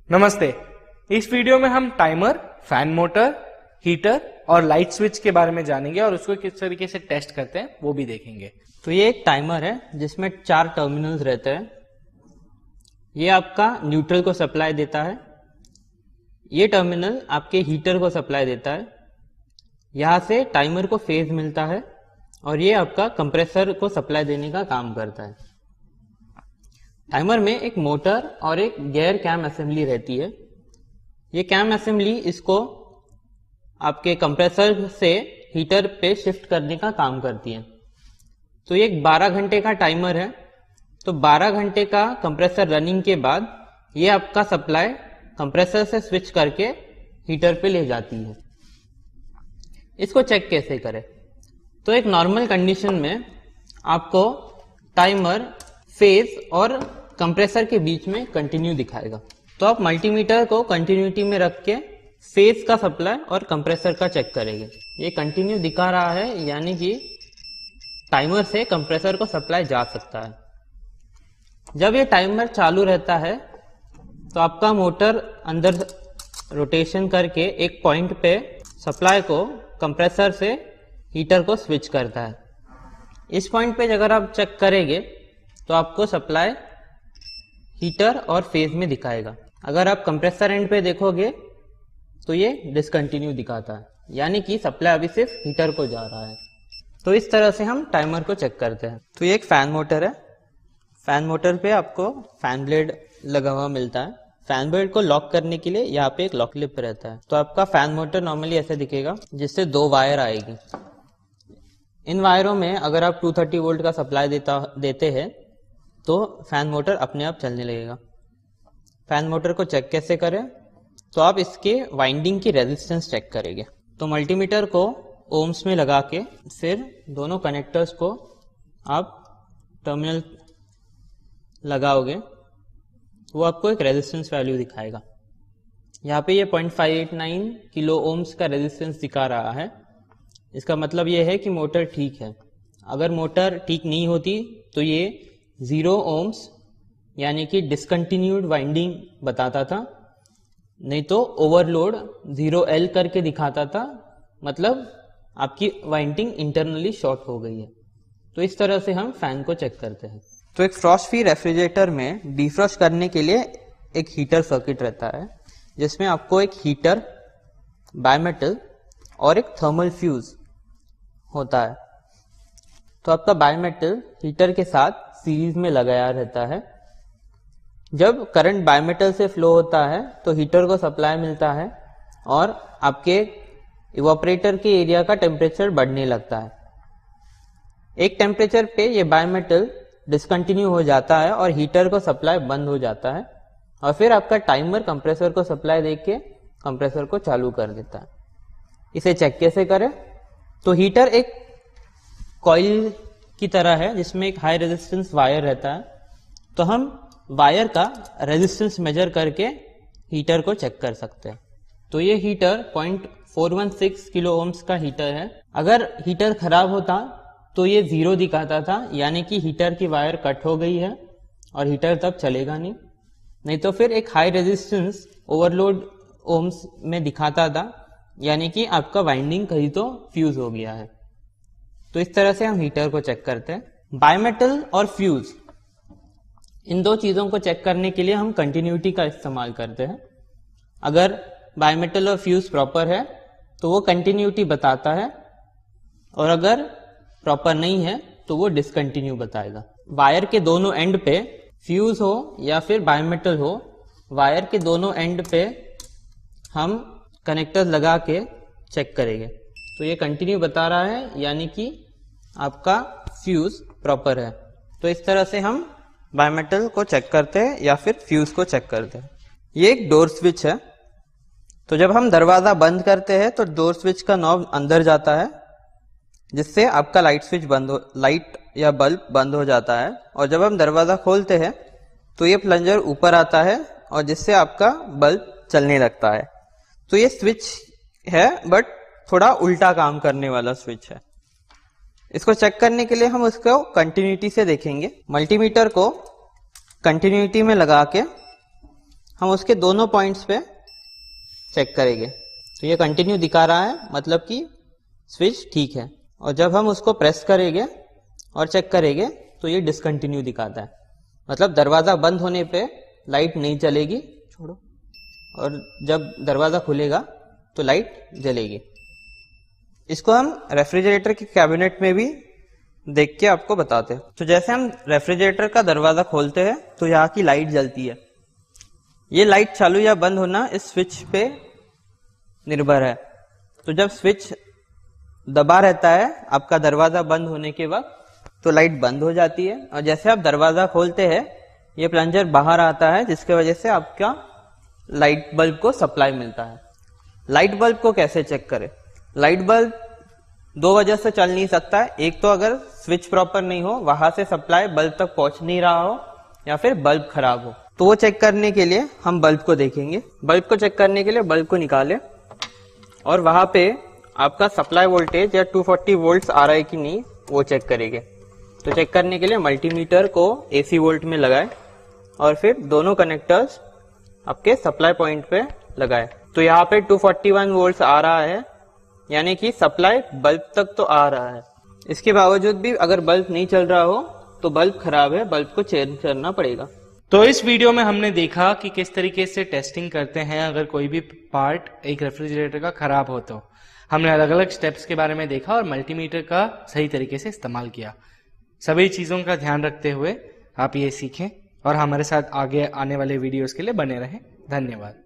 नमस्ते। इस वीडियो में हम टाइमर, फैन मोटर, हीटर और लाइट स्विच के बारे में जानेंगे और उसको किस तरीके से टेस्ट करते हैं वो भी देखेंगे। तो ये एक टाइमर है जिसमें 4 टर्मिनल्स रहते हैं। ये आपका न्यूट्रल को सप्लाई देता है। ये टर्मिनल आपके हीटर को सप्लाई देता है। यहाँ से टाइमर को फेज मिलता है और ये आपका कंप्रेसर को सप्लाई देने का काम करता है। टाइमर में एक मोटर और एक गियर कैम असेंबली रहती है। ये कैम असेंबली इसको आपके कंप्रेसर से हीटर पे शिफ्ट करने का काम करती है। तो ये एक 12 घंटे का टाइमर है। तो 12 घंटे का कंप्रेसर रनिंग के बाद ये आपका सप्लाई कंप्रेसर से स्विच करके हीटर पे ले जाती है। इसको चेक कैसे करें? तो एक नॉर्मल कंडीशन में आपको टाइमर फेज और कंप्रेसर के बीच में कंटिन्यू दिखाएगा। तो आप मल्टीमीटर को कंटिन्यूटी में रख के फेज का सप्लाई और कंप्रेसर का चेक करेंगे। ये कंटिन्यू दिखा रहा है, यानी कि टाइमर से कंप्रेसर को सप्लाई जा सकता है। जब ये टाइमर चालू रहता है तो आपका मोटर अंदर रोटेशन करके एक पॉइंट पे सप्लाई को कंप्रेसर से हीटर को स्विच करता है। इस पॉइंट पे अगर आप चेक करेंगे तो आपको सप्लाई हीटर और फेज में दिखाएगा। अगर आप कंप्रेसर एंड पे देखोगे तो ये डिसकंटिन्यू दिखाता है, यानी कि सप्लाई अभी सिर्फ हीटर को जा रहा है। तो इस तरह से हम टाइमर को चेक करते हैं। तो ये एक फैन मोटर है। फैन मोटर पे आपको फैन ब्लेड लगा हुआ मिलता है। फैन ब्लेड को लॉक करने के लिए यहाँ पे एक लॉक क्लिप रहता है। तो आपका फैन मोटर नॉर्मली ऐसे दिखेगा, जिससे 2 वायर आएगी। इन वायरों में अगर आप 230 वोल्ट का सप्लाई देते हैं तो फैन मोटर अपने आप चलने लगेगा। फैन मोटर को चेक कैसे करें? तो आप इसके वाइंडिंग की रेजिस्टेंस चेक करेंगे। तो मल्टीमीटर को ओम्स में लगा के फिर दोनों कनेक्टर्स को आप टर्मिनल लगाओगे, वो आपको एक रेजिस्टेंस वैल्यू दिखाएगा। यहाँ पे ये 0.589 किलो ओम्स का रेजिस्टेंस दिखा रहा है। इसका मतलब ये है कि मोटर ठीक है। अगर मोटर ठीक नहीं होती तो ये 0 ओम्स यानी कि डिसकंटिन्यूड वाइंडिंग बताता था, नहीं तो ओवरलोड 0L करके दिखाता था, मतलब आपकी वाइंडिंग इंटरनली शॉर्ट हो गई है। तो इस तरह से हम फैन को चेक करते हैं। तो एक फ्रॉस्ट फ्री रेफ्रिजरेटर में डिफ्रॉस्ट करने के लिए एक हीटर सर्किट रहता है, जिसमें आपको एक हीटर, बायमेटल और एक थर्मल फ्यूज होता है। तो आपका बायमेटल हीटर के साथ सीरीज में लगाया रहता है। जब करंट बायमेटल से फ्लो होता है तो हीटर को सप्लाई मिलता है और आपके इवापोरेटर के एरिया का टेम्परेचर बढ़ने लगता है। एक टेम्परेचर पे ये बायमेटल डिसकंटिन्यू हो जाता है और हीटर को सप्लाई बंद हो जाता है और फिर आपका टाइमर कंप्रेसर को सप्लाई देके कंप्रेसर को चालू कर देता है। इसे चेक कैसे करें? तो हीटर एक कॉइल की तरह है जिसमें एक हाई रेजिस्टेंस वायर रहता है। तो हम वायर का रेजिस्टेंस मेजर करके हीटर को चेक कर सकते हैं। तो ये हीटर 0.416 किलो ओम्स का हीटर है। अगर हीटर खराब होता तो ये 0 दिखाता था, यानी कि हीटर की वायर कट हो गई है और हीटर तब चलेगा नहीं तो फिर एक हाई रेजिस्टेंस ओवरलोड ओम्स में दिखाता था, यानी कि आपका वाइंडिंग कहीं तो फ्यूज हो गया है। तो इस तरह से हम हीटर को चेक करते हैं। बायमेटल और फ्यूज, इन 2 चीजों को चेक करने के लिए हम कंटिन्यूटी का इस्तेमाल करते हैं। अगर बायमेटल और फ्यूज प्रॉपर है तो वो कंटिन्यूटी बताता है, और अगर प्रॉपर नहीं है तो वो डिसकंटिन्यू बताएगा। वायर के दोनों एंड पे, फ्यूज हो या फिर बायमेटल हो, वायर के दोनों एंड पे हम कनेक्टर लगा के चेक करेंगे। तो ये कंटिन्यू बता रहा है, यानी कि आपका फ्यूज प्रॉपर है। तो इस तरह से हम बायमेटल को चेक करते हैं या फिर फ्यूज को चेक करते हैं। ये एक डोर स्विच है। तो जब हम दरवाजा बंद करते हैं तो डोर स्विच का नॉब अंदर जाता है, जिससे आपका लाइट या बल्ब बंद हो जाता है। और जब हम दरवाजा खोलते हैं तो ये प्लंजर ऊपर आता है और जिससे आपका बल्ब चलने लगता है। तो ये स्विच है, बट थोड़ा उल्टा काम करने वाला स्विच है। इसको चेक करने के लिए हम उसको कंटिन्यूटी से देखेंगे। मल्टीमीटर को कंटिन्यूटी में लगा के हम उसके दोनों पॉइंट्स पे चेक करेंगे। तो ये कंटिन्यू दिखा रहा है, मतलब कि स्विच ठीक है। और जब हम उसको प्रेस करेंगे और चेक करेंगे तो ये डिसकंटिन्यू दिखाता है, मतलब दरवाजा बंद होने पे लाइट नहीं चलेगी, छोड़ो, और जब दरवाजा खुलेगा तो लाइट जलेगी। इसको हम रेफ्रिजरेटर के कैबिनेट में भी देख के आपको बताते हैं। तो जैसे हम रेफ्रिजरेटर का दरवाजा खोलते हैं तो यहाँ की लाइट जलती है। ये लाइट चालू या बंद होना इस स्विच पे निर्भर है। तो जब स्विच दबा रहता है आपका दरवाजा बंद होने के वक्त तो लाइट बंद हो जाती है, और जैसे आप दरवाजा खोलते हैं ये प्लंजर बाहर आता है, जिसके वजह से आपका लाइट बल्ब को सप्लाई मिलता है। लाइट बल्ब को कैसे चेक करें? लाइट बल्ब दो वजह से चल नहीं सकता है। एक तो अगर स्विच प्रॉपर नहीं हो, वहां से सप्लाई बल्ब तक पहुंच नहीं रहा हो, या फिर बल्ब खराब हो। तो वो चेक करने के लिए हम बल्ब को देखेंगे। बल्ब को चेक करने के लिए बल्ब को निकालें और वहां पे आपका सप्लाई वोल्टेज या 240 वोल्ट्स आ रहा है कि नहीं वो चेक करेंगे। तो चेक करने के लिए मल्टीमीटर को AC वोल्ट में लगाएं और फिर दोनों कनेक्टर्स आपके सप्लाई पॉइंट पे लगाएं। तो यहाँ पे 241 वोल्ट्स आ रहा है, यानी कि सप्लाई बल्ब तक तो आ रहा है। इसके बावजूद भी अगर बल्ब नहीं चल रहा हो तो बल्ब खराब है, बल्ब को चेंज करना पड़ेगा। तो इस वीडियो में हमने देखा कि किस तरीके से टेस्टिंग करते हैं अगर कोई भी पार्ट एक रेफ्रिजरेटर का खराब हो। तो हमने अलग अलग स्टेप्स के बारे में देखा और मल्टीमीटर का सही तरीके से इस्तेमाल किया। सभी चीज़ों का ध्यान रखते हुए आप ये सीखें और हमारे साथ आगे आने वाले वीडियोस के लिए बने रहें। धन्यवाद।